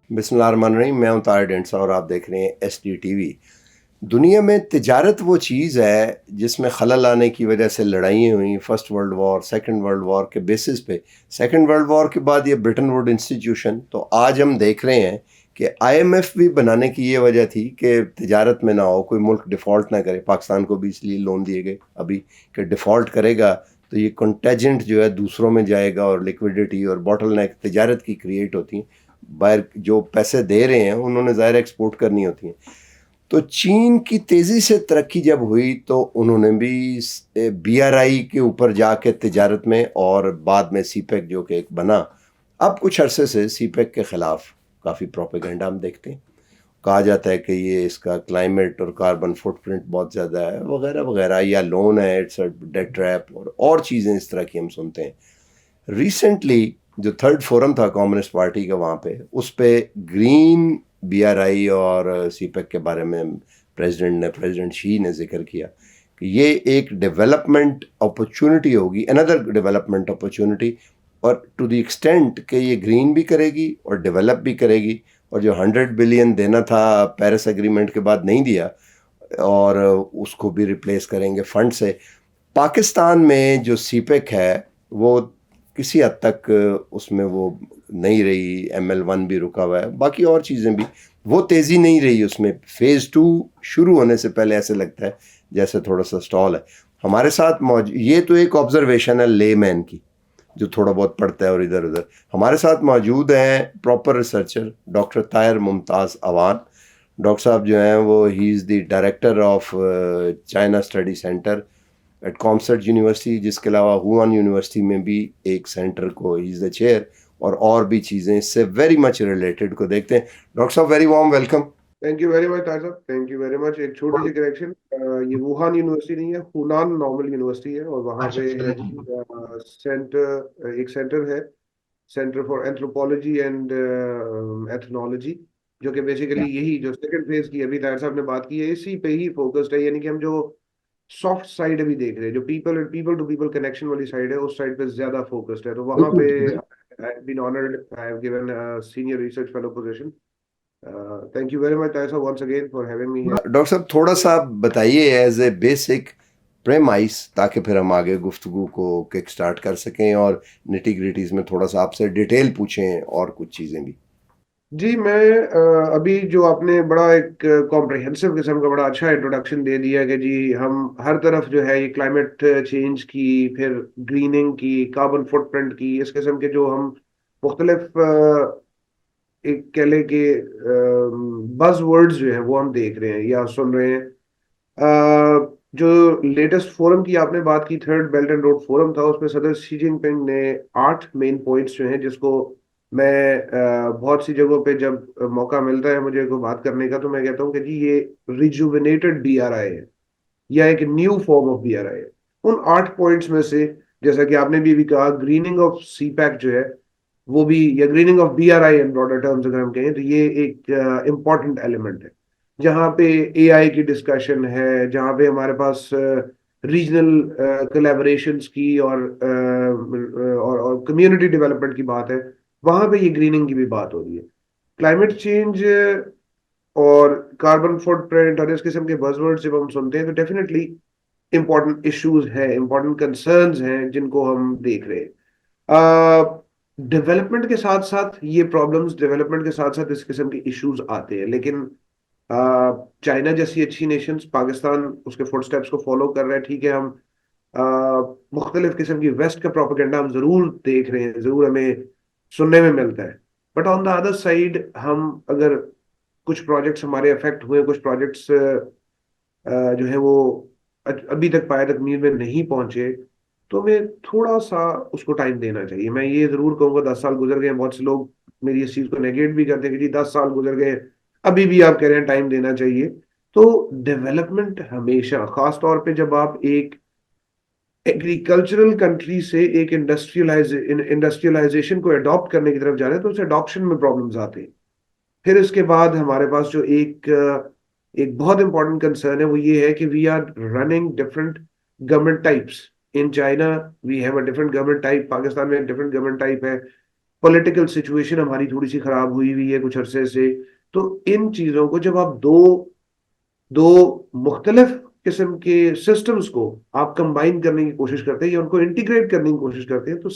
बिस्मिल्लाहिर्रहमानिर्रहीम। मैं हूं ताहिर डेंसा और आप देख रहे हैं SD TV। दुनिया में तिजारत वो चीज़ है जिसमें खलल आने की वजह से लड़ाइयाँ हुई। First world war, second world war के बेसिस पे। सेकंड वर्ल्ड वॉर के बाद ये ब्रिटेन वुड इंस्टीट्यूशन, तो आज हम देख रहे हैं कि IMF भी बनाने की ये वजह थी कि तिजारत में ना हो, कोई मुल्क डिफ़ॉल्ट ना करे। पाकिस्तान को भी इसलिए लोन दिए गए अभी कि डिफ़ॉल्ट करेगा तो ये कंटेजेंट जो है दूसरों में जाएगा और लिक्विडिटी और बॉटल नेक तिजारत की क्रिएट होती हैं। बाहर जो पैसे दे रहे हैं उन्होंने ज़ाहिर एक्सपोर्ट करनी होती हैं। तो चीन की तेज़ी से तरक्की जब हुई तो उन्होंने भी BRI के ऊपर जाके तिजारत में, और बाद में CPEC जो कि एक बना। अब कुछ अरसे से CPEC के ख़िलाफ़ काफ़ी प्रोपेगेंडा हम देखते हैं। कहा जाता है कि ये इसका क्लाइमेट और कार्बन फुटप्रिंट बहुत ज़्यादा है वगैरह वगैरह, या लोन है, इट्स अ डेट ट्रैप, और चीज़ें इस तरह की हम सुनते हैं। रिसेंटली जो थर्ड फोरम था कम्युनिस्ट पार्टी का, वहाँ पे उस पे ग्रीन BRI और CPEC के बारे में प्रेसिडेंट शी ने जिक्र किया कि ये एक डेवलपमेंट अपॉर्चुनिटी होगी, अनदर डेवलपमेंट अपॉर्चुनिटी, और टू द एक्सटेंट कि ये ग्रीन भी करेगी और डेवलप भी करेगी। और जो 100 बिलियन देना था पेरिस एग्रीमेंट के बाद नहीं दिया, और उसको भी रिप्लेस करेंगे फंड से। पाकिस्तान में जो CPEC है वो किसी हद तक उसमें वो नहीं रही। ML1 भी रुका हुआ है, बाकी और चीज़ें भी, वो तेज़ी नहीं रही उसमें। फ़ेज़ 2 शुरू होने से पहले ऐसे लगता है जैसे थोड़ा सा स्टॉल है। हमारे साथ ये तो एक ऑब्जर्वेशन है लेमैन की, जो थोड़ा बहुत पढ़ता है और इधर उधर। हमारे साथ मौजूद हैं proper researcher doctor Tahir Mumtaz Awan. Doctor साहब जो हैं वो ही is the director of China study center at कॉमसर्ट यूनिवर्सिटी, जिसके अलावा हुआन यूनिवर्सिटी में भी एक सेंटर को ही इज़ द चेयर, और भी चीज़ें इससे वेरी मच रिलेटेड को देखते हैं। डॉक्टर साहब, very warm welcome. Thank you very much Taj साहब, थैंक यू वेरी मच। एक छोटी सी करेक्शन, ये वुहान यूनिवर्सिटी नहीं है, हुनान नॉर्मल यूनिवर्सिटी है, और वहाँ पे एक सेंटर है, centre for anthropology and ethnology, जो कि बेसिकली यही जो सेकंड फेज की अभी ताहिर साहब ने बात की है, इसी पे ही फोकस्ड है। यानी कि हम जो सॉफ्ट साइड अभी देख रहे हैं, जो पीपल टू पीपल कनेक्शन वाली साइड है, उस साइड पे ज्यादा फोकस्ड है। तो वहाँ पे I have been honoured, I have given senior research fellow position. Thank you very much, Taisa, once again for having me here. Doctor साहब, थोड़ा सा बताइए एज ए बेसिक प्रेमाइस, ताकि फिर हम आगे गुफ्तगू को किक स्टार्ट कर सकें और निटी ग्रिटीज में थोड़ा सा आपसे डिटेल पूछें और कुछ चीज़ें भी। जी, मैं अभी जो आपने बड़ा एक कॉम्प्रिहेंसिव किस्म का बड़ा अच्छा इंट्रोडक्शन दे दिया कि जी हम हर तरफ जो है ये क्लाइमेट चेंज की, फिर ग्रीनिंग की, कार्बन फुटप्रिंट की, इस किस्म के जो हम मुख्तलिफ एक कह लें कि बज वर्ड्स जो है वो हम देख रहे हैं या सुन रहे हैं। जो लेटेस्ट फोरम की आपने बात की, third belt and road forum था, उसमें सदर शी जिनपिंग ने 8 मेन पॉइंट्स जो हैं, जिसको मैं बहुत सी जगहों पे जब मौका मिलता है मुझे को बात करने का, तो मैं कहता हूँ कि जी ये रिजुविनेटेड BRI है या एक न्यू फॉर्म ऑफ BRI है। उन 8 पॉइंट्स में से, जैसा कि आपने भी कहा, ग्रीनिंग ऑफ CPEC जो है वो भी, या grinning of BRI in broader terms अगर हम कहें, तो ये एक इम्पॉर्टेंट एलिमेंट है, जहाँ पे AI की डिस्कशन है, जहाँ पे हमारे पास रीजनल कोलैबोरेशंस की और कम्युनिटी डेवलपमेंट की बात है, वहाँ पे ये ग्रीनिंग की भी बात हो रही है। क्लाइमेट चेंज और कार्बन फुटप्रिंट और इस किस्म के बज़वर्ड जब हम सुनते हैं, तो डेफिनेटली इंपॉर्टेंट इश्यूज हैं, इंपॉर्टेंट कंसर्न्स हैं जिनको हम देख रहे हैं। डेवलपमेंट के साथ साथ ये प्रॉब्लम्स, डेवलपमेंट के साथ साथ इस किस्म के इश्यूज आते हैं, लेकिन चाइना जैसी अच्छी नेशंस, पाकिस्तान उसके फुटस्टेप्स को फॉलो कर रहा है, ठीक है। हम मुख्तलिफ किस्म की वेस्ट का प्रोपेगेंडा हम जरूर देख रहे हैं, जरूर हमें सुनने में मिलता है, but on the other side हम अगर कुछ प्रोजेक्ट्स हमारे अफेक्ट हुए, कुछ प्रोजेक्ट्स जो है वो अभी तक पाया तकमील में नहीं पहुंचे, तो हमें थोड़ा सा उसको टाइम देना चाहिए। मैं ये जरूर कहूंगा 10 साल गुजर गए, बहुत से लोग मेरी इस चीज को नेगेट भी करते हैं कि जी 10 साल गुजर गए, अभी भी आप कह रहे हैं टाइम देना चाहिए। तो डेवलपमेंट हमेशा, खास तौर पे जब आप एक एग्रीकल्चरल कंट्री से एक इंडस्ट्रियलाइजेशन को अडॉप्ट करने की तरफ जा रहे हैं, तो उस अडॉप्शन में प्रॉब्लम्स आते हैं। फिर इसके बाद हमारे पास जो एक एक बहुत इंपॉर्टेंट कंसर्न है, वो ये है कि we are running different government types. In China we have a different government type, Pakistan में different government type है, पॉलिटिकल सिचुएशन हमारी थोड़ी सी खराब हुई हुई है कुछ अरसे से। तो इन चीजों को जब आप दो दो मुख्तलिफ किस्म के सिस्टम्स को आप कंबाइन करने की कोशिश करते हैं या उनको इंटीग्रेट करने की कोशिश करते हैं, तो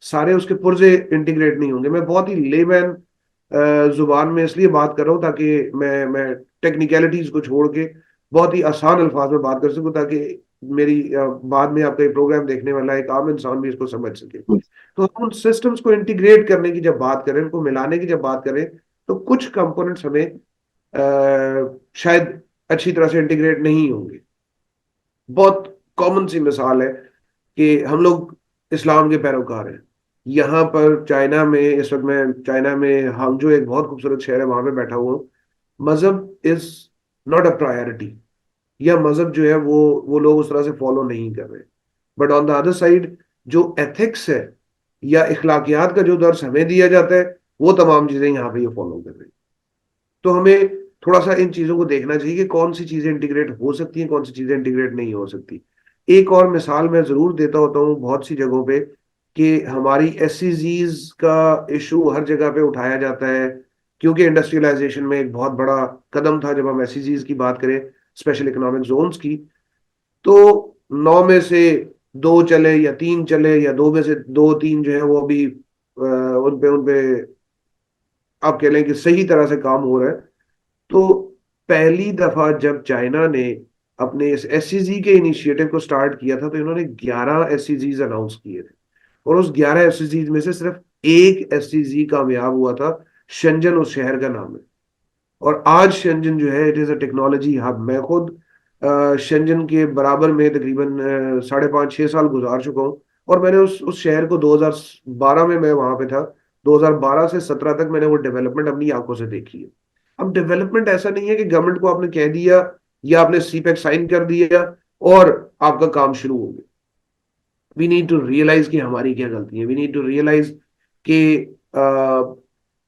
सारे उसके पुर्जे इंटीग्रेट नहीं होंगे। मैं बहुत ही लेमैन जुबान में इसलिए बात कर रहा हूँ ताकि मैं टेक्निकलिटीज को छोड़ के बहुत ही आसान अल्फाज में बात कर सकूं, ताकि मेरी बाद में आपका ये प्रोग्राम देखने वाला एक आम इंसान भी इसको समझ सके। तो हम उन सिस्टम्स को इंटीग्रेट करने की जब बात करें, उनको मिलाने की जब बात करें, तो कुछ कंपोनेंट्स हमें शायद अच्छी तरह से इंटीग्रेट नहीं होंगे। बहुत कॉमन सी मिसाल है कि हम लोग इस्लाम के पैरोकार हैं। यहाँ पर चाइना में, इस वक्त मैं चाइना में हांगजो एक बहुत खूबसूरत शहर है, वहां पे बैठा हुआ हूँ। मजहब इज नॉट अ प्रायोरिटी, या मजहब जो है वो लोग उस तरह से फॉलो नहीं कर रहे। But on the other side जो एथिक्स है या इखलाकियात का जो दर्स हमें दिया जाता है, वो तमाम चीजें यहाँ पे ये फॉलो कर रहे हैं। तो हमें थोड़ा सा इन चीजों को देखना चाहिए कि कौन सी चीजें इंटीग्रेट हो सकती हैं, कौन सी चीजें इंटीग्रेट नहीं हो सकती। एक और मिसाल मैं जरूर देता होता हूँ बहुत सी जगहों पे, कि हमारी एसईजीज का इशू हर जगह पे उठाया जाता है, क्योंकि इंडस्ट्रियलाइजेशन में एक बहुत बड़ा कदम था जब हम एसईजीज की बात करें, स्पेशल इकोनॉमिक जोन्स की। तो 9 में से 2 चले या 3 चले, या 2 में से 2-3 जो है वो अभी उन पे आप कह लें कि सही तरह से काम हो रहा है। तो पहली दफा जब चाइना ने अपने इस एससीजी के इनिशिएटिव को स्टार्ट किया था, तो इन्होंने 11 एससीजीज अनाउंस किए थे, और उस 11 एससीजीज में से सिर्फ एक एससीजी कामयाब हुआ था। शेंजन उस शहर का नाम है। और आज शेंजन जो है, it is a technology hub. मैं खुद शेंजन के बराबर में तकरीबन 5.5-6 साल गुजार चुका हूँ, और मैंने उस शहर को 2012 में मैं वहां पे था, 2012 से 17 तक मैंने वो डेवलपमेंट अपनी आंखों से देखी है। अब डेवलपमेंट ऐसा नहीं है कि गवर्नमेंट को आपने कह दिया या आपने सीपेक साइन कर दिया और आपका काम शुरू हो गया। वी नीड टू रियलाइज कि हमारी क्या गलती है। वी नीड टू रियलाइज कि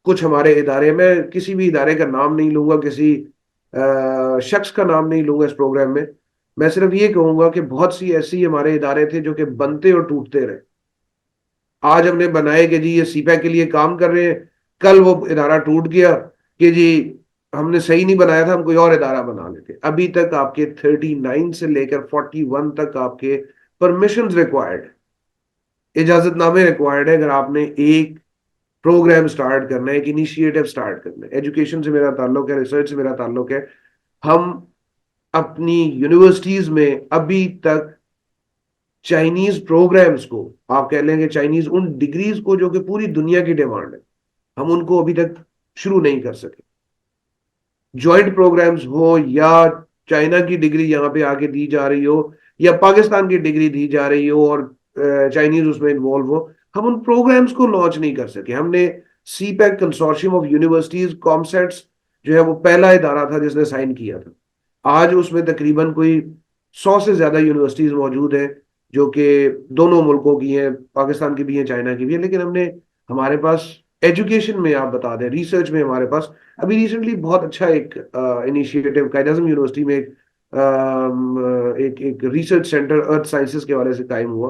कुछ हमारे इदारे, मैं किसी भी इदारे का नाम नहीं लूंगा, किसी शख्स का नाम नहीं लूंगा इस प्रोग्राम में। मैं सिर्फ ये कहूंगा कि बहुत सी ऐसी हमारे इदारे थे जो कि बनते और टूटते रहे। आज हमने बनाए कि जी ये सीपैक के लिए काम कर रहे हैं, कल वो इदारा टूट गया कि जी हमने सही नहीं बनाया था, हम कोई और इदारा बना लेते। अभी तक आपके 39 से लेकर 41 तक आपके परमिशन रिक्वायर्ड, इजाजतनामे रिक्वायर्ड है, अगर आपने एक प्रोग्राम स्टार्ट करना है, एक इनिशिएटिव स्टार्ट करना है। एजुकेशन से मेरा ताल्लुक है, रिसर्च से मेरा ताल्लुक है। हम अपनी यूनिवर्सिटीज में अभी तक चाइनीज प्रोग्राम्स को, आप कह लेंगे चाइनीज उन डिग्रीज को जो कि पूरी दुनिया की डिमांड है, हम उनको अभी तक शुरू नहीं कर सके। ज्वाइंट प्रोग्राम्स हो, या चाइना की डिग्री यहाँ पे आके दी जा रही हो, या पाकिस्तान की डिग्री दी जा रही हो और चाइनीज उसमें इन्वॉल्व हो, हम उन प्रोग्राम्स को लॉन्च नहीं कर सके। हमने CPEC consortium of universities COMSATS जो है वो पहला इदारा था जिसने साइन किया था। आज उसमें तकरीबन कोई 100 से ज्यादा यूनिवर्सिटीज मौजूद है जो कि दोनों मुल्कों की हैं, पाकिस्तान की भी हैं, चाइना की भी है। लेकिन हमारे पास एजुकेशन में, आप बता दें रिसर्च में, हमारे पास अभी रिसेंटली बहुत अच्छा एक इनिशिएटिव कायद आज़म यूनिवर्सिटी में एक रिसर्च सेंटर अर्थ साइंसेस के हवाले से कायम हुआ।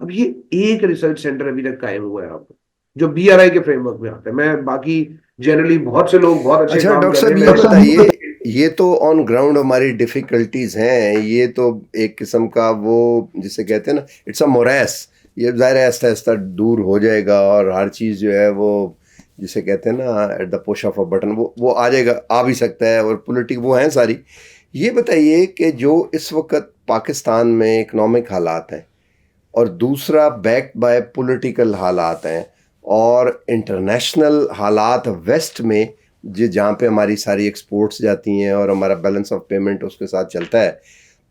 अब ये एक रिसर्च सेंटर अभी तक कायम हुआ है आप, जो बीआरआई के फ्रेमवर्क में आता है। मैं बाकी जनरली बहुत से लोग बहुत अच्छे अच्छा काम डॉक्टर कर साहब, रहे ये हैं। बताइए, ये तो ऑन ग्राउंड हमारी डिफिकल्टीज हैं, ये तो एक किस्म का वो जिसे कहते हैं ना, इट्स अ मोरेस। ये ज़ाहिर है आहिस्ता आहिस्ता दूर हो जाएगा, और हर चीज़ जो है वो जिसे कहते हैं ना at the push of a button वो आ जाएगा, आ भी सकता है, और पॉलिटिक वो हैं सारी। ये बताइए कि जो इस वक्त पाकिस्तान में इकनॉमिक हालात हैं, और दूसरा बैक्ड बाय पॉलिटिकल हालात हैं, और इंटरनेशनल हालात वेस्ट में जो जहाँ पे हमारी सारी एक्सपोर्ट्स जाती हैं और हमारा बैलेंस ऑफ पेमेंट उसके साथ चलता है,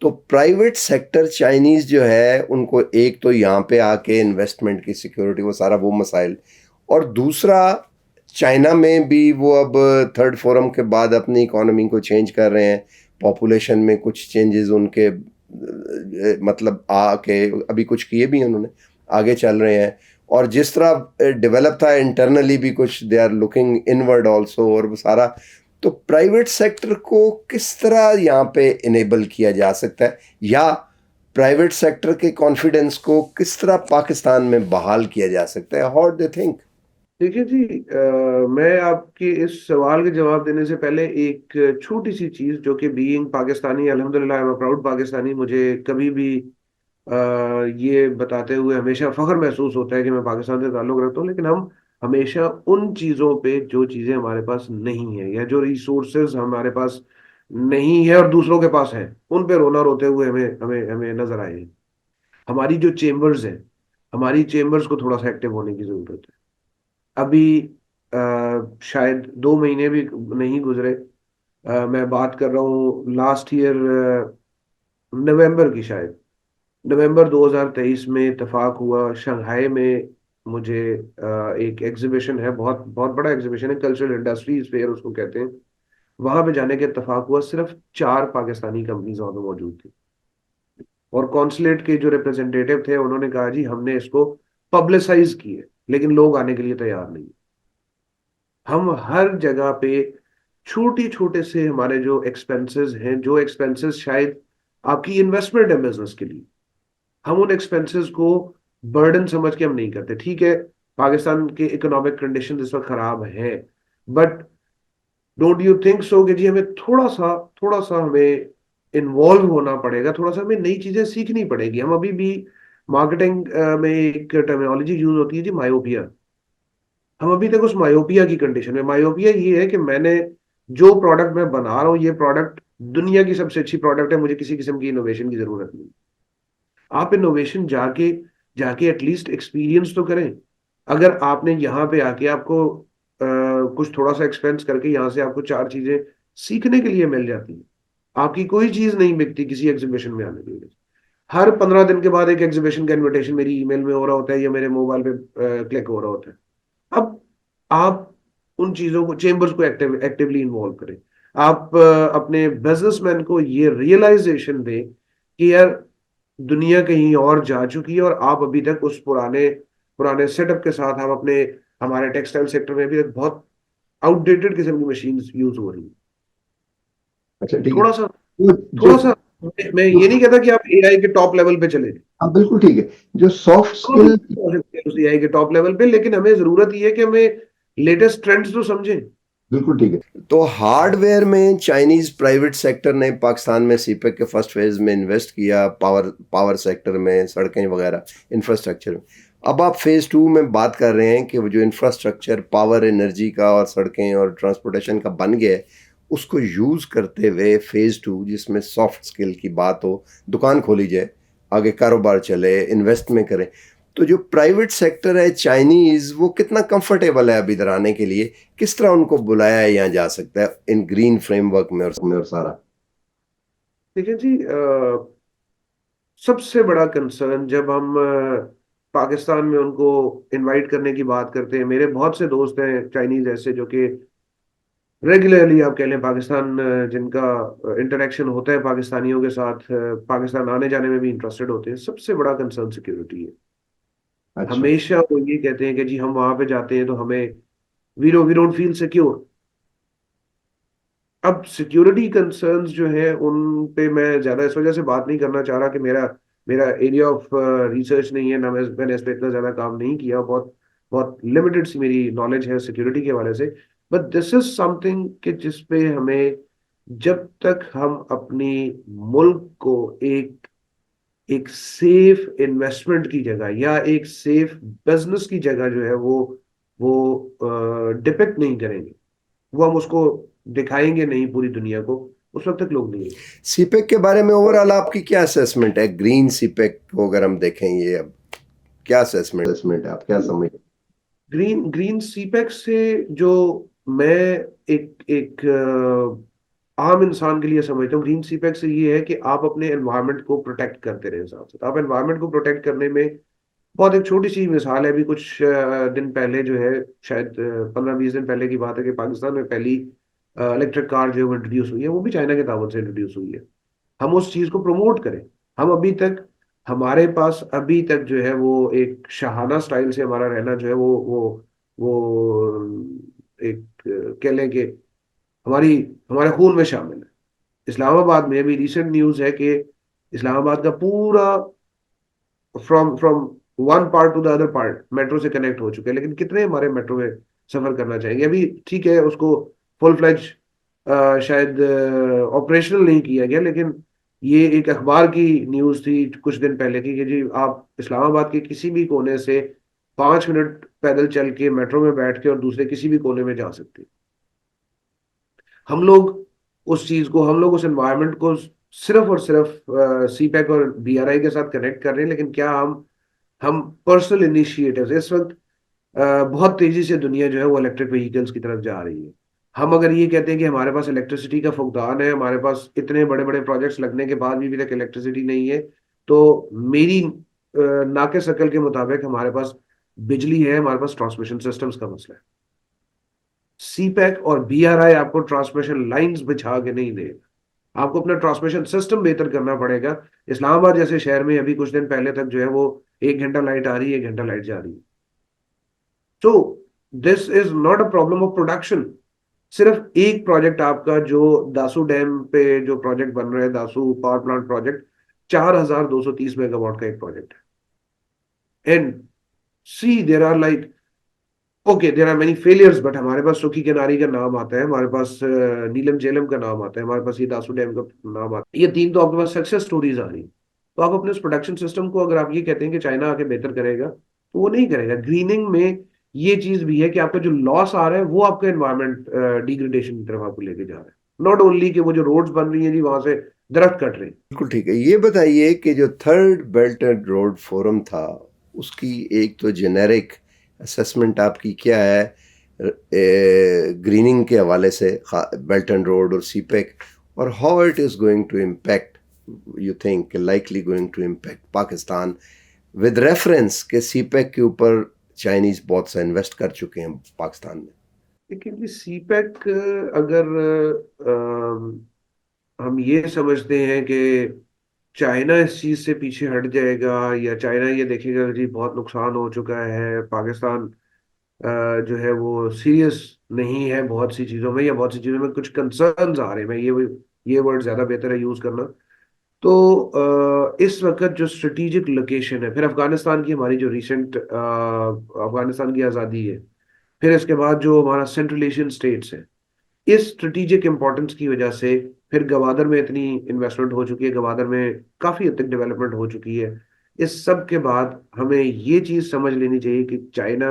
तो प्राइवेट सेक्टर चाइनीज़ जो है उनको एक तो यहाँ पे आके इन्वेस्टमेंट की सिक्योरिटी, वो सारा वो मसाइल, और दूसरा चाइना में भी वो अब थर्ड फोरम के बाद अपनी इकोनॉमी को चेंज कर रहे हैं, पॉपुलेशन में कुछ चेंजेस उनके मतलब आके अभी कुछ किए भी हैं उन्होंने, आगे चल रहे हैं। और जिस तरह डेवलप था इंटरनली भी कुछ, they are looking inward also, और वो सारा। तो प्राइवेट सेक्टर को किस तरह यहाँ पे इनेबल किया जा सकता है, या प्राइवेट सेक्टर के कॉन्फिडेंस को किस तरह पाकिस्तान में बहाल किया जा सकता है? How do think? देखिए जी, मैं आपके इस सवाल के जवाब देने से पहले एक छोटी सी चीज, जो कि बीइंग पाकिस्तानी, अल्हम्दुलिल्लाह आई एम प्राउड पाकिस्तानी, मुझे कभी भी अ, ये बताते हुए हमेशा फख्र महसूस होता है कि मैं पाकिस्तान से ताल्लुक रखता हूँ। लेकिन हम हमेशा उन चीज़ों पे, जो चीज़ें हमारे पास नहीं है या जो रिसोर्सेज हमारे पास नहीं है और दूसरों के पास है, उन पे रोना रोते हुए हमें हमें हमें नजर आए हैं। हमारी जो चेम्बर्स है, हमारी चेम्बर्स को थोड़ा सा एक्टिव होने की जरूरत है। अभी शायद 2 महीने भी नहीं गुजरे, मैं बात कर रहा हूँ लास्ट ईयर नवंबर की, शायद नवंबर 2023 में इत्तेफाक हुआ शंघाई में। मुझे एक एग्जीबिशन है, बहुत बहुत बड़ा एग्जीबिशन है, कल्चरल इंडस्ट्रीज फेयर उसको कहते हैं। वहां पे जाने के इत्तेफाक हुआ, सिर्फ 4 पाकिस्तानी कंपनीज वहां पे मौजूद थी। और कॉन्सुलेट के जो रिप्रेजेंटेटिव थे, उन्होंने कहा जी हमने इसको पब्लिसाइज किए, लेकिन लोग आने के लिए तैयार नहीं। हम हर जगह पे छोटी छोटे से हमारे जो एक्सपेंसेस हैं, जो एक्सपेंसेस शायद आपकी इन्वेस्टमेंट है बिजनेस के लिए, हम उन एक्सपेंसेस को बर्डन समझ के हम नहीं करते। ठीक है, पाकिस्तान के इकोनॉमिक कंडीशन इस वक्त खराब है, but don't you think so कि जी हमें थोड़ा सा हमें इन्वॉल्व होना पड़ेगा, थोड़ा सा हमें नई चीजें सीखनी पड़ेगी। हम अभी भी मार्केटिंग में एक टर्मिनोलॉजी यूज होती है जी, मायोपिया। हम अभी तक उस मायोपिया की कंडीशन में, मायोपिया ये है कि मैंने जो प्रोडक्ट मैं बना रहा हूँ, ये प्रोडक्ट दुनिया की सबसे अच्छी प्रोडक्ट है, मुझे किसी किस्म की इनोवेशन की जरूरत नहीं। आप इनोवेशन जाके जाके एटलीस्ट एक्सपीरियंस तो करें। अगर आपने यहाँ पे आके आपको कुछ थोड़ा सा एक्सपेंस करके यहाँ से आपको 4 चीजें सीखने के लिए मिल जाती हैं। आपकी कोई चीज नहीं बिकती किसी एग्जीबिशन में आने के लिए। हर 15 दिन के बाद एक एग्जीबिशन का इनविटेशन मेरी ईमेल में हो रहा होता है या मेरे मोबाइल पे क्लिक हो रहा होता है। अब आप उन चीजों को, चेम्बर्स को एक्टिवली इन्वॉल्व करें। आप अपने बिजनेसमैन को ये रियलाइजेशन दें कि यार दुनिया कहीं और जा चुकी है, और आप अभी तक उस पुराने पुराने सेटअप के साथ, हम अपने हमारे टेक्सटाइल सेक्टर में अभी तक बहुत आउटडेटेड किस्म की मशीन यूज हो रही है। अच्छा, ठीक है। थोड़ा सा जो जो थोड़ा सा मैं ये नहीं कहता कि आप एआई के टॉप लेवल पे चले जाएं। हाँ, बिल्कुल ठीक है। जो सॉफ्ट हम अभी स्किल, पहुंच सकते हैं उस एआई के टॉप लेवल पे, लेकिन हमें जरूरत ये है कि हमें लेटेस्ट ट्रेंड्स तो समझें। बिल्कुल ठीक है। तो हार्डवेयर में चाइनीज प्राइवेट सेक्टर ने पाकिस्तान में सीपेक के फर्स्ट फेज में इन्वेस्ट किया, पावर पावर सेक्टर में, सड़कें वगैरह, इंफ्रास्ट्रक्चर में। अब आप फेज टू में बात कर रहे हैं कि वो जो इंफ्रास्ट्रक्चर पावर एनर्जी का और सड़कें और ट्रांसपोर्टेशन का बन गया है, उसको यूज़ करते हुए फेज टू जिसमें सॉफ्ट स्किल की बात हो, दुकान खोली जाए, आगे कारोबार चले, इन्वेस्ट में करें। तो जो प्राइवेट सेक्टर है चाइनीज, वो कितना कंफर्टेबल है अभी इधर आने के लिए? किस तरह उनको बुलाया यहाँ जा सकता है इन ग्रीन फ्रेमवर्क में और सारा? देखिए जी, सबसे बड़ा कंसर्न जब हम पाकिस्तान में उनको इनवाइट करने की बात करते हैं, मेरे बहुत से दोस्त हैं चाइनीज ऐसे, जो कि रेगुलरली आप कह लें पाकिस्तान, जिनका इंटरेक्शन होता है पाकिस्तानियों के साथ, पाकिस्तान आने जाने में भी इंटरेस्टेड होते हैं। सबसे बड़ा कंसर्न सिक्योरिटी है। अच्छा। हमेशा वो ये कहते हैं कि जी हम वहां पे जाते हैं तो हमें वी डोंट फील सिक्योर। अब सिक्योरिटी कंसर्न्स जो है उन पे मैं ज्यादा इस वजह से बात नहीं करना चाह रहा कि मेरा मेरा एरिया ऑफ रिसर्च नहीं है, ना मैंने इस पे इतना ज्यादा काम नहीं किया, बहुत बहुत लिमिटेड सी मेरी नॉलेज है सिक्योरिटी के हवाले से। बट दिस इज समथिंग कि जिस पे हमें, जब तक हम अपनी मुल्क को एक एक सेफ इन्वेस्टमेंट की जगह या एक सेफ बिजनेस की जगह जो है वो डिपिक्ट नहीं करेंगे, वो हम उसको दिखाएंगे नहीं पूरी दुनिया को, उस वक्त तक लोग नहीं आएंगे। सीपेक के बारे में ओवरऑल आपकी क्या असेसमेंट है? ग्रीन सीपेक को अगर हम देखें, ये अब क्या असेसमेंट है, आप क्या समझ? ग्रीन ग्रीन सीपेक से जो मैं एक एक आम इंसान के लिए समझता हूँ, ग्रीन सीपेक से ये है कि आप अपने एनवायरनमेंट को प्रोटेक्ट करते रहे साथ साथ। आप एनवायरनमेंट को प्रोटेक्ट करने में, बहुत एक छोटी सी मिसाल है, अभी कुछ दिन पहले जो है, शायद 15-20 दिन पहले की बात है, कि पाकिस्तान में पहली इलेक्ट्रिक कार जो है इंट्रोड्यूस हुई है, वो भी चाइना के ताबन से इंट्रोड्यूस हुई है। हम उस चीज को प्रमोट करें। हम अभी तक, हमारे पास अभी तक जो है वो एक शाहाना स्टाइल से हमारा रहना जो है वो एक कह लें कि हमारी हमारे खून में शामिल है। इस्लामाबाद में अभी रिसेंट न्यूज है कि इस्लामाबाद का पूरा from from one part two the other part metro से कनेक्ट हो चुके हैं, लेकिन कितने हमारे मेट्रो में सफर करना चाहेंगे? अभी ठीक है, उसको फुल फ्लेज शायद ऑपरेशनल नहीं किया गया, लेकिन ये एक अखबार की न्यूज थी कुछ दिन पहले की कि जी आप इस्लामाबाद के किसी भी कोने से 5 मिनट पैदल चल के मेट्रो में बैठ के और दूसरे किसी भी कोने में जा सकते हैं। हम लोग हम लोग उस एनवायरनमेंट को सिर्फ और सिर्फ सीपैक और बीआरआई के साथ कनेक्ट कर रहे हैं, लेकिन क्या हम पर्सनल इनिशिएटिव्स इस वक्त बहुत तेजी से दुनिया जो है वो इलेक्ट्रिक व्हीकल्स की तरफ जा रही है। हम अगर ये कहते हैं कि हमारे पास इलेक्ट्रिसिटी का फुकदान है, हमारे पास इतने बड़े बड़े प्रोजेक्ट्स लगने के बाद भी अभी तक इलेक्ट्रिसिटी नहीं है, तो मेरी नाके शक्ल के मुताबिक हमारे पास बिजली है, हमारे पास ट्रांसमिशन सिस्टम्स का मसला है। सीपैक और बीआरआई आपको ट्रांसमिशन लाइंस बिछा के नहीं देगा, आपको अपना ट्रांसमिशन सिस्टम बेहतर करना पड़ेगा। इस्लामाबाद जैसे शहर में अभी कुछ दिन पहले तक जो है वो 1 घंटा लाइट आ रही है, 1 घंटा लाइट जा रही है। तो this is not a problem of production. सिर्फ एक प्रोजेक्ट आपका जो दासू डैम पे जो प्रोजेक्ट बन रहा है, Dasu power plant project, 4230 megawatt का एक प्रोजेक्ट है। And see there are like okay there are many failures, but हमारे पास सुखी किनारी का नाम आता है, हमारे पास नीलम झेलम का नाम आता है, हमारे पास ये दासू डैम का नाम आता है। ये तीन तो आपके पास सक्सेस स्टोरीज आ रही हैं। तो आप अपने उस प्रोडक्शन सिस्टम को अगर आप ये कहते हैं कि चाइना आके बेहतर करेगा, तो वो नहीं करेगा। ग्रीनिंग में ये चीज भी है कि आपका जो लॉस आ रहा है वो आपका एनवायरमेंट डिग्रेडेशन की तरफ आपको लेके जा रहा है। नॉट ओनली कि वो जो रोड्स बन रही है जी वहां से दरख्त कट रहे हैं। बिल्कुल ठीक है। ये बताइए कि जो third belt and road forum था, उसकी एक तो जेनेरिक असेसमेंट आपकी क्या है ग्रीनिंग के हवाले से, बेल्ट एंड रोड और सीपेक, और how it is going to impact, you think likely going to impact Pakistan, with reference के सीपेक के ऊपर चाइनीज़ बहुत सा इन्वेस्ट कर चुके हैं पाकिस्तान में। लेकिन ये सीपैक अगर हम ये समझते हैं कि चाइना इस चीज से पीछे हट जाएगा, या चाइना ये देखेगा कि जी बहुत नुकसान हो चुका है, पाकिस्तान जो है वो सीरियस नहीं है बहुत सी चीजों में, या बहुत सी चीजों में कुछ कंसर्न्स आ रहे हैं, मैं ये वर्ड ज्यादा बेहतर है यूज करना। तो इस वक्त जो स्ट्रेटेजिक लोकेशन है, फिर अफगानिस्तान की हमारी जो रिसेंट अफगानिस्तान की आज़ादी है, फिर इसके बाद जो हमारा सेंट्रल एशियन स्टेट्स है, इस स्ट्रेटेजिक इंपॉर्टेंस की वजह से फिर गवादर में इतनी इन्वेस्टमेंट हो चुकी है, गवादर में काफी हद तक डेवलपमेंट हो चुकी है। इस सब के बाद हमें ये चीज समझ लेनी चाहिए कि चाइना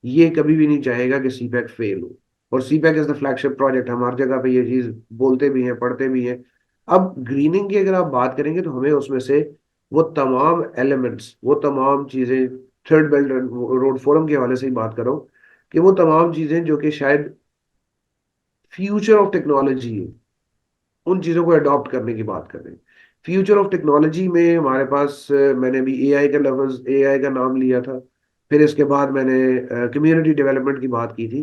ये कभी भी नहीं चाहेगा कि सीपैक फेल हो, और CPEC is the flagship project. हम हर जगह पे ये चीज बोलते भी हैं, पढ़ते भी हैं। अब ग्रीनिंग की अगर आप बात करेंगे तो हमें उसमें से वो तमाम एलिमेंट्स, वो तमाम चीजें, थर्ड बेल्ट रोड फोरम के हवाले से ही बात करो, कि वो तमाम चीजें जो कि शायद फ्यूचर ऑफ टेक्नोलॉजी है, उन चीजों को अडॉप्ट करने की बात कर रहे हैं। फ्यूचर ऑफ टेक्नोलॉजी में हमारे पास मैंने अभी एआई का लफ्ज, एआई का नाम लिया था, फिर इसके बाद मैंने कम्युनिटी डेवलपमेंट की बात की थी।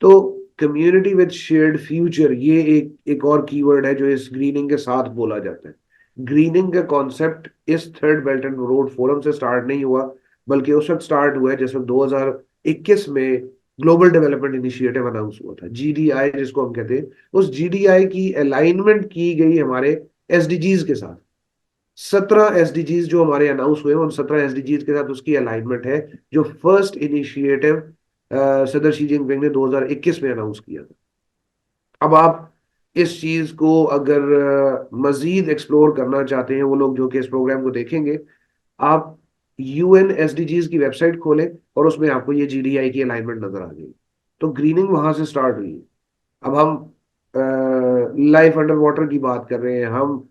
तो कम्युनिटी विद शेयर्ड फ्यूचर, ये एक और कीवर्ड है जो इस ग्रीनिंग के साथ बोला जाता है। ग्रीनिंग का कॉन्सेप्ट इस third belt and road forum से स्टार्ट नहीं हुआ, बल्कि उस वक्त स्टार्ट हुआ है जिस वक्त 2021 में ग्लोबल डेवलपमेंट इनिशिएटिव अनाउंस हुआ था, जीडीआई जिसको हम कहते हैं। उस जीडीआई की अलाइनमेंट की गई हमारे एसडीजीज के साथ। 17 एसडीजीज जो हमारे अनाउंस हुए, उन 17 एसडीजीज के साथ उसकी अलाइनमेंट है, जो फर्स्ट इनिशिएटिव सदर शी जिनपिंग ने 2021 में अनाउंस किया था। अब आप इस चीज को अगर मजीद एक्सप्लोर करना चाहते हैं, वो लोग जो कि इस प्रोग्राम को देखेंगे, आप यूएन एसडीजीज की वेबसाइट खोलें और उसमें आपको ये जीडीआई की अलाइनमेंट नजर आ जाएगी। तो ग्रीनिंग वहां से स्टार्ट हुई है। अब हम लाइफ अंडर वाटर की बात कर रहे हैं, हम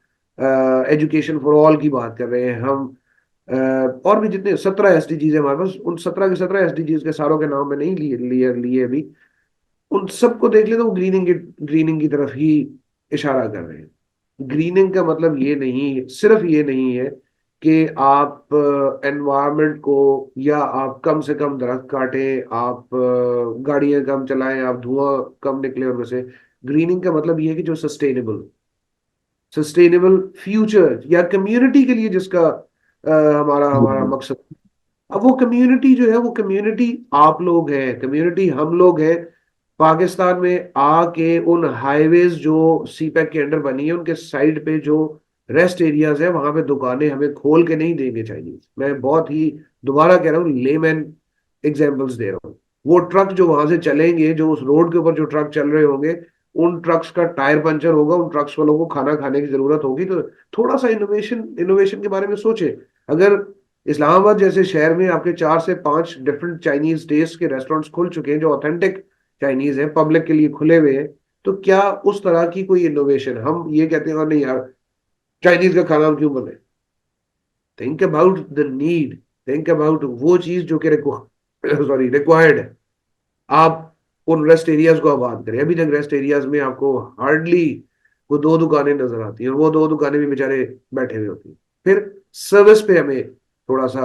एजुकेशन फॉर ऑल की बात कर रहे हैं, हम और भी जितने 17 एसडीजीज है हमारे पास, उन 17 के 17 एसडीजीज के सारों के नाम में नहीं लिए लिए लिए अभी, उन सबको देख ले तो वो ग्रीनिंग की तरफ ही इशारा कर रहे हैं। ग्रीनिंग का मतलब ये नहीं, सिर्फ ये नहीं है कि आप एनवायरनमेंट को, या आप कम से कम दरख्त काटें, आप गाड़ियां कम चलाएं, आप धुआं कम निकले उनमें से। ग्रीनिंग का मतलब ये है कि जो सस्टेनेबल सस्टेनेबल फ्यूचर या कम्युनिटी के लिए जिसका हमारा हमारा मकसद। अब वो कम्युनिटी जो है, वो कम्युनिटी आप लोग हैं, कम्युनिटी हम लोग हैं। पाकिस्तान में आके उन हाईवेज जो सीपैक के अंडर बनी है, उनके साइड पे जो रेस्ट एरियाज है वहां पे दुकानें हमें खोल के नहीं देंगे चाइनीज। मैं बहुत ही दोबारा कह रहा हूँ, लेमैन एग्जाम्पल्स दे रहा हूँ। वो ट्रक जो वहां से चलेंगे, जो उस रोड के ऊपर जो ट्रक चल रहे होंगे, उन ट्रक्स का टायर पंचर होगा, उन ट्रक्स वालों को खाना खाने की जरूरत होगी। तो थोड़ा सा इनोवेशन इनोवेशन के बारे में सोचे। अगर इस्लामाबाद जैसे शहर में आपके 4 से 5 डिफरेंट चाइनीज टेस्ट के रेस्टोरेंट्स खुल चुके हैं जो ऑथेंटिक चाइनीज है, पब्लिक के लिए खुले हुए हैं, तो क्या उस तरह की कोई इनोवेशन, हम ये कहते हैं "और नहीं यार, चाइनीज का खाना हम क्यों बनाए"? Think about the need, think about वो चीज जो कि सॉरी रिक्वायर्ड है। आप उन रेस्ट एरियाज को आबाद करें। अभी तक रेस्ट एरियाज में आपको हार्डली वो 2 दुकानें नजर आती हैं, और वो 2 दुकानें भी बेचारे बैठे हुए होती हैं। फिर सर्विस पे हमें थोड़ा सा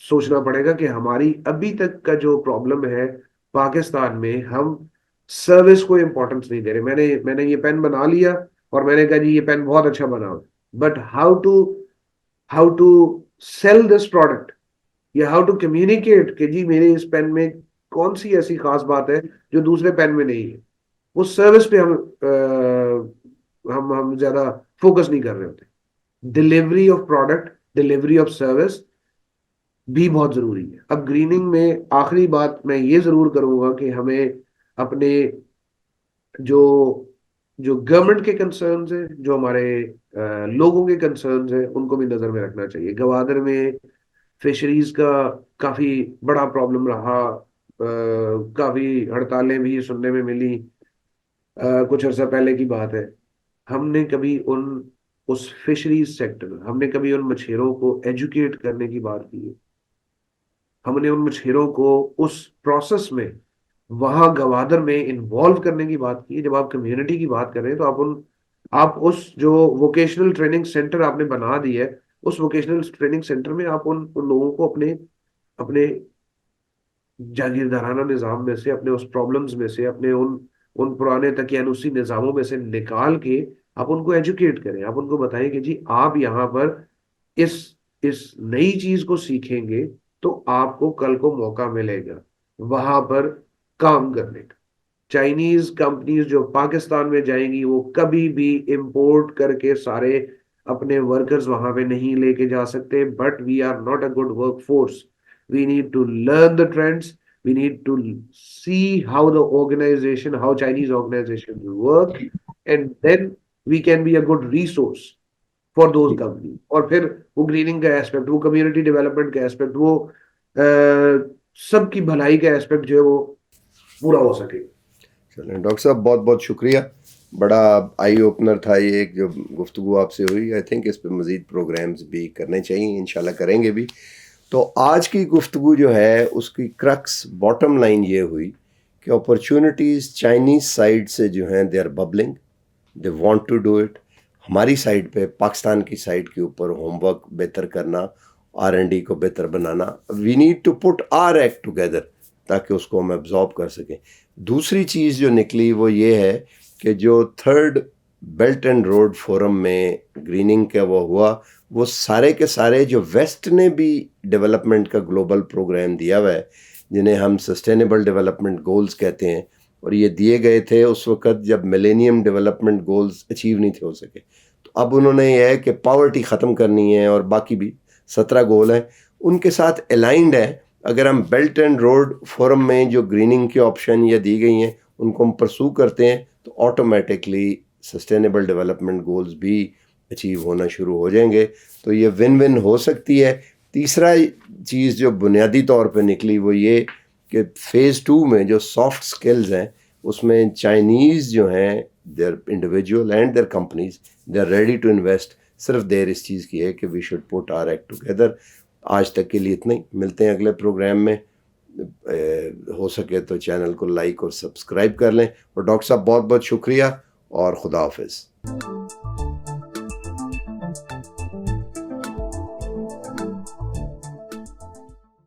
सोचना पड़ेगा कि हमारी अभी तक का जो प्रॉब्लम है पाकिस्तान में, हम सर्विस को इम्पोर्टेंस नहीं दे रहे। मैंने मैंने ये पेन बना लिया और मैंने कहा जी ये पेन बहुत अच्छा बना, but how to sell this product, या हाउ टू कम्युनिकेट कि जी मेरे इस पेन में कौन सी ऐसी खास बात है जो दूसरे पेन में नहीं है। वो सर्विस पे हम ज्यादा फोकस नहीं कर रहे होते। Delivery of product, delivery of service भी बहुत जरूरी है। अब ग्रीनिंग में आखिरी बात मैं ये जरूर करूंगा कि हमें अपने जो जो गवर्नमेंट के कंसर्न्स हैं, जो हमारे लोगों के कंसर्न्स हैं, उनको भी नजर में रखना चाहिए। गवादर में फिशरीज का काफी बड़ा प्रॉब्लम रहा, काफी हड़तालें भी सुनने में मिली। कुछ अर्सा पहले की बात है। हमने कभी उन उस फिशरीज सेक्टर में, हमने कभी उन मछेरों को एजुकेट करने की बात की है? हमने उन मछेरों को उस प्रोसेस में वहां गवादर में इन्वॉल्व करने की बात की है? जब आप कम्युनिटी की बात कर रहे हैं तो आप उस जो वोकेशनल ट्रेनिंग सेंटर आपने बना दिया है, उस वोकेशनल ट्रेनिंग सेंटर में आप उन लोगों को अपने अपने जागीरदाराना निज़ाम में से, अपने उस प्रॉब्लम्स में से, अपने उन उन पुराने तकियानुसी निज़ामों में से निकाल के आप उनको एजुकेट करें। आप उनको बताएं कि जी आप यहाँ पर इस इस नई चीज को सीखेंगे तो आपको कल को मौका मिलेगा वहां पर काम करने का। चाइनीज कंपनीज जो पाकिस्तान में जाएंगी वो कभी भी इंपोर्ट करके सारे अपने वर्कर्स वहां पे नहीं लेके जा सकते। But we are not a good work force. We need to learn the trends, we need to see how the organisation, how Chinese organisation work, and then we can be a good resource for those company. और फिर वो grinning का aspect, वो community development का aspect, वो सबकी भलाई का एस्पेक्ट जो है वो पूरा हो सके। चलें डॉक्टर साहब, बहुत बहुत शुक्रिया। बड़ा आई ओपनर था ये एक जो गुफ्तगू आपसे हुई। आई थिंक इस पे मज़ीद प्रोग्राम्स भी करने चाहिए, इंशाल्लाह करेंगे भी। तो आज की गुफ्तगू जो है उसकी क्रक्स बॉटम लाइन ये हुई कि अपॉर्चुनिटीज़ चाइनीज़ साइड से जो हैं they are bubbling, they want to do it. हमारी साइड पे, पाकिस्तान की साइड के ऊपर होमवर्क बेहतर करना, R&D को बेहतर बनाना। We need to put our act together ताकि उसको हम एब्जॉर्ब कर सकें। दूसरी चीज़ जो निकली वो ये है कि जो third belt and road forum में ग्रीनिंग का वो हुआ, वो सारे के सारे जो वेस्ट ने भी डेवलपमेंट का ग्लोबल प्रोग्राम दिया हुआ है, जिन्हें हम सस्टेनेबल डेवलपमेंट गोल्स कहते हैं, और ये दिए गए थे उस वक़्त जब मिलेनियम डेवलपमेंट गोल्स अचीव नहीं थे हो सके। तो अब उन्होंने ये है कि पॉवर्टी ख़त्म करनी है और बाकी भी 17 गोल हैं उनके साथ अलाइंड है। अगर हम बेल्ट एंड रोड फोरम में जो ग्रीनिंग के ऑप्शन ये दी गई हैं उनको हम परसू करते हैं तो ऑटोमेटिकली सस्टेनेबल डेवलपमेंट गोल्स भी अचीव होना शुरू हो जाएंगे। तो ये विन विन हो सकती है। तीसरा चीज़ जो बुनियादी तौर पे निकली वो ये कि फ़ेज़ 2 में जो सॉफ्ट स्किल्स हैं उसमें चाइनीज़ जो हैं their individual and their companies they are ready to invest. सिर्फ देर इस चीज़ की है कि we should put our act together. आज तक के लिए इतना ही, मिलते हैं अगले प्रोग्राम में। हो सके तो चैनल को लाइक और सब्सक्राइब कर लें। और डॉक्टर साहब बहुत बहुत शुक्रिया और खुदा हाफिज़।